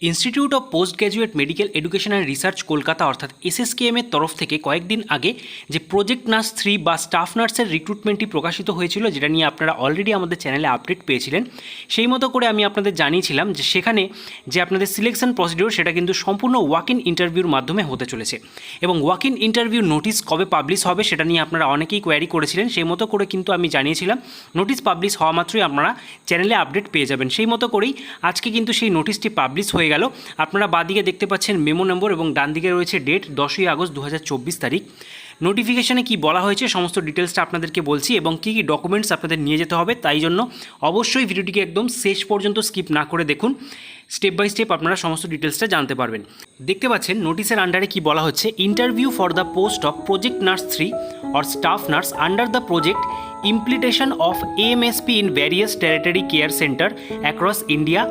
Institute of post graduate medical education and research Kolkata অর্থাৎ SSKM এর তরফ থেকে কয়েকদিন আগে যে প্রজেক্ট নার্স 3 বা স্টাফ নার্সের রিক্রুটমেন্টটি প্রকাশিত হয়েছিল, যেটা নিয়ে আপনারা অলরেডি আমাদের চ্যানেলে আপডেট পেয়েছিলেন। সেই মতো করে আমি আপনাদের জানিয়েছিলাম যে সেখানে যে আপনাদের সিলেকশন প্রসিডিওর সেটা কিন্তু সম্পূর্ণ ওয়াক ইন ইন্টারভিউর মাধ্যমে হতে চলেছে, এবং ওয়াক ইন ইন্টারভিউ নোটিশ কবে পাবলিশ হবে সেটা নিয়ে আপনারা অনেকেই কোয়ারি করেছিলেন। সেই মতো করে কিন্তু আমি জানিয়েছিলাম নোটিশ পাবলিশ হওয়া মাত্রই আপনারা চ্যানেলে আপডেট পেয়ে যাবেন। সেই মতো করেই আজকে কিন্তু সেই নোটিশটি পাবলিশ হয়ে গেল। আপনারা বাঁদিকে দেখতে পাচ্ছেন মেমো নম্বর এবং ডান দিকে রয়েছে ডেট 10ই আগস্ট 2024 তারিখ। নোটিফিকেশানে কি বলা হয়েছে সমস্ত ডিটেলসটা আপনাদেরকে বলছি এবং কী কী ডকুমেন্টস আপনাদের নিয়ে যেতে হবে, তাই জন্য অবশ্যই ভিডিওটিকে একদম শেষ পর্যন্ত স্কিপ না করে দেখুন। স্টেপ বাই স্টেপ আপনারা সমস্ত ডিটেলসটা জানতে পারবেন। দেখতে পাচ্ছেন নোটিশের আন্ডারে কি বলা হচ্ছে, interview for the post of project nurse 3 or staff nurse under the project implementation of AMSP in various territory care center across India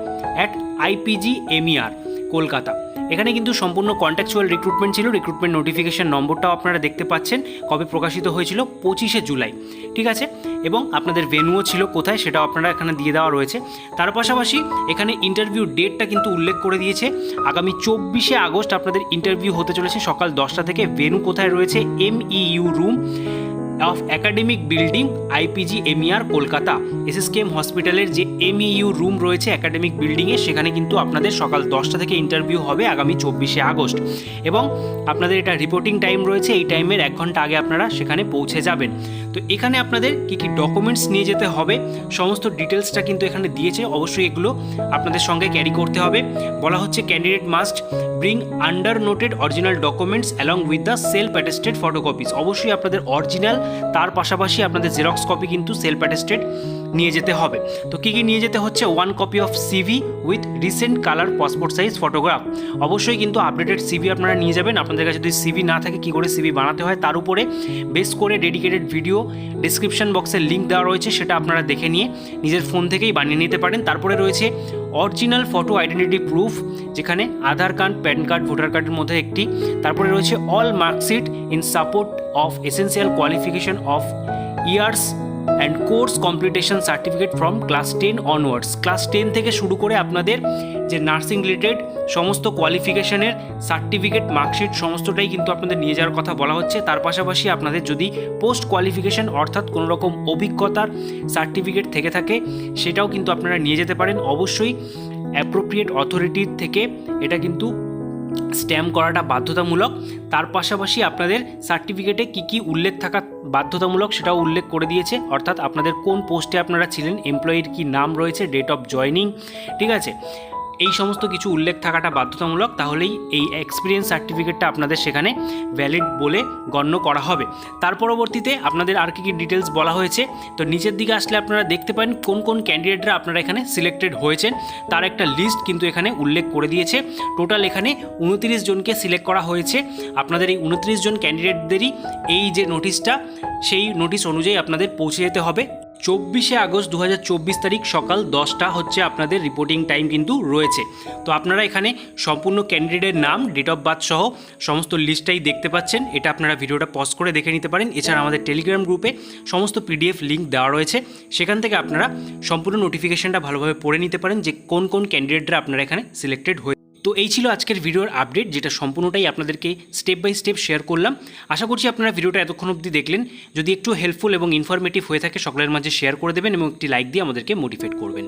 at IPG MER Kolkata. এখানে কিন্তু সম্পূর্ণ কন্ট্যাকচুয়াল রিক্রুটমেন্ট ছিল। রিক্রুটমেন্ট নোটিফিকেশন নম্বরটাও আপনারা দেখতে পাচ্ছেন, কবে প্রকাশিত হয়েছিল 25শে জুলাই, ঠিক আছে। এবং আপনাদের ভেন্যুও ছিল কোথায় সেটাও আপনারা এখানে দিয়ে দেওয়া রয়েছে। তার পাশাপাশি এখানে ইন্টারভিউ ডেটটা কিন্তু উল্লেখ করে দিয়েছে, আগামী 24শে আগস্ট আপনাদের ইন্টারভিউ হতে চলেছে সকাল 10টা থেকে। ভেন্যু কোথায় রয়েছে, MEU room of academic building IPG MER Kolkata. SSKM হসপিটালের যে MEU রুম রয়েছে একাডেমিক বিল্ডিংয়ে, সেখানে কিন্তু আপনাদের সকাল 10টা থেকে ইন্টারভিউ হবে আগামী 24শে আগস্ট। এবং আপনাদের এটা রিপোর্টিং টাইম রয়েছে, এই টাইমের 1 ঘন্টা আগে আপনারা সেখানে পৌঁছে যাবেন। তো এখানে আপনাদের কী কী ডকুমেন্টস নিয়ে যেতে হবে সমস্ত ডিটেলসটা কিন্তু এখানে দিয়েছে। অবশ্যই এগুলো আপনাদের সঙ্গে ক্যারি করতে হবে। বলা হচ্ছে candidate must bring under noted original documents along with the self attested photocopies. অবশ্যই আপনাদের অরিজিনাল, তার পাশাপাশি আপনাদের জেরক্স কপি কিন্তু সেলফ অ্যাটেস্টেড নিয়ে যেতে হবে। তো কী কী নিয়ে যেতে হচ্ছে, 1 copy of CV with recent colour passport size photograph. অবশ্যই কিন্তু আপডেটেড CV আপনারা নিয়ে যাবেন। আপনাদের কাছে যদি CV না থাকে কী করে CV বানাতে হয় তার উপরে বেস করে ডেডিকেটেড ভিডিও ডিসক্রিপশন বক্সের লিঙ্ক দেওয়া রয়েছে, সেটা আপনারা দেখে নিয়ে নিজের ফোন থেকেই বানিয়ে নিতে পারেন। তারপরে রয়েছে অরিজিনাল ফটো আইডেন্টিটি প্রুফ, যেখানে আধার কার্ড, প্যান কার্ড, ভোটার কার্ডের মধ্যে একটি। তারপরে রয়েছে all marksheet in support of essential qualification of years and course completion certificate from class 10 onwards. Class 10 থেকে শুরু করে আপনাদের যে নার্সিং রিলেটেড সমস্ত কোয়ালিফিকেশনের সার্টিফিকেট, মার্কশিট সমস্তটাই কিন্তু আপনাদের নিয়ে যাওয়ার কথা বলা হচ্ছে। তার পাশাপাশি আপনাদের যদি পোস্ট কোয়ালিফিকেশন অর্থাৎ কোনো রকম অভিজ্ঞতার সার্টিফিকেট থেকে থাকে সেটাও কিন্তু আপনারা নিয়ে যেতে পারেন। অবশ্যই অ্যাপ্রোপ্রিয়েট অথরিটির থেকে এটা কিন্তু স্ট্যাম্প করাটা বাধ্যতামূলক। তার পাশাপাশি আপনাদের সার্টিফিকেটে কী কী উল্লেখ থাকা বাধ্যতামূলক সেটাও উল্লেখ করে দিয়েছে, অর্থাৎ আপনাদের কোন পোস্টে আপনারা ছিলেন, এমপ্লয়ির কী নাম রয়েছে, ডেট অফ জয়নিং, ঠিক আছে, এই সমস্ত কিছু উল্লেখ থাকাটা বাধ্যতামূলক। তাহলেই এই এক্সপিরিয়েন্স সার্টিফিকেটটা আপনাদের সেখানে ভ্যালিড বলে গণ্য করা হবে। তার পরবর্তীতে আপনাদের আর কী কী ডিটেলস বলা হয়েছে, তো নিচের দিকে আসলে আপনারা দেখতে পান কোন কোন ক্যান্ডিডেটরা আপনারা এখানে সিলেক্টেড হয়েছেন তার একটা লিস্ট কিন্তু এখানে উল্লেখ করে দিয়েছে। টোটাল এখানে 29 জনকে সিলেক্ট করা হয়েছে। আপনাদের এই 29 জন ক্যান্ডিডেটদেরই এই যে নোটিশটা, সেই নোটিশ অনুযায়ী আপনাদের পৌঁছে যেতে হবে। 24শে আগস্ট 2024 তারিখ সকাল 10টা হচ্ছে আপনাদের রিপোর্টিং টাইম কিন্তু রয়েছে। তো আপনারা এখানে সম্পূর্ণ ক্যান্ডিডেটের নাম, ডেট অফ বার্থ সহ সমস্ত লিস্টটাই দেখতে পাচ্ছেন। এটা আপনারা ভিডিওটা পজ করে দেখে নিতে পারেন। এছাড়া আমাদের টেলিগ্রাম গ্রুপে সমস্ত PDF লিঙ্ক দেওয়া রয়েছে, সেখান থেকে আপনারা সম্পূর্ণ নোটিফিকেশানটা ভালোভাবে পড়ে নিতে পারেন যে কোন কোন ক্যান্ডিডেটরা আপনারা এখানে সিলেক্টেড হয়ে। তো এই ছিল আজকের ভিডিওর আপডেট, যেটা সম্পূর্ণটাই আপনাদেরকে স্টেপ বাই স্টেপ শেয়ার করলাম। আশা করছি আপনারা ভিডিওটা এতক্ষণ অবধি দেখলেন। যদি একটু হেল্পফুল এবং ইনফরমেটিভ হয়ে থাকে সকলের মাঝে শেয়ার করে দেবেন এবং একটি লাইক দিয়ে আমাদেরকে মোটিভেট করবেন।